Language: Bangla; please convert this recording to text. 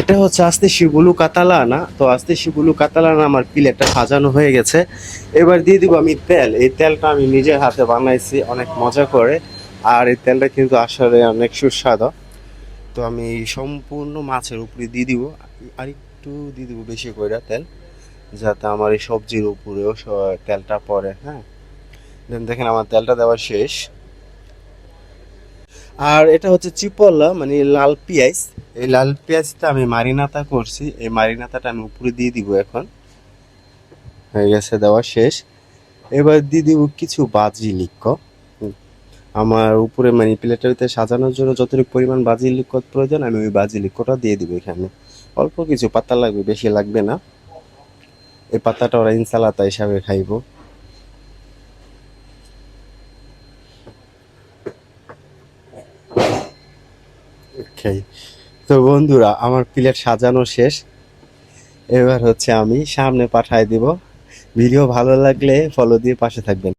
এটা হচ্ছে আস্তে শিবুলু কাতালানা। তো আস্তে শিবুলু কাতালানা আমার প্লেটটা সাজানো হয়ে গেছে। এবার দিয়ে দিব আমি তেল। এই তেলটা আমি নিজের হাতে বানাইছি অনেক মজা করে। আর এই তেলটা কিন্তু আসলে অনেক সুস্বাদু। তো আমি সম্পূর্ণ মাছের উপরে দিয়ে দিব। আর একটু দিয়ে দিব বেশি করে তেল, যাতে আমার এই সবজির উপরেও তেলটা পড়ে। হ্যাঁ, দেন দেখেন আমার তেলটা দেওয়া শেষ। আর এটা হচ্ছে চিপল্লা, মানে লাল পেঁয়াজ। এই লাল পেঁয়াজটা আমি মারিনাতা করছি, এই মারিনাতাটা আমি উপরে দিয়ে দিব। এখন হয়ে গেছে, দেওয়া শেষ। এবার দিয়ে দিব কিছু বাজিলিক। আমার উপরে মানে প্লেটের ভিতরে সাজানোর জন্য যতটুকু পরিমাণ বাজিলিক প্রয়োজন আমি ওই বাজিলিকটা দিয়ে দিব এখানে। অল্প কিছু পাতা লাগবে, বেশি লাগবে না। এই পাতাটা ওরা ইনসালাতা হিসাবে খাইবো। ওকে, তো বন্ধুরা আমার প্লেট সাজানো শেষ। এবার হচ্ছে আমি সামনে পাঠায় দিব। ভিডিও ভালো লাগলে ফলো দিয়ে পাশে থাকবেন।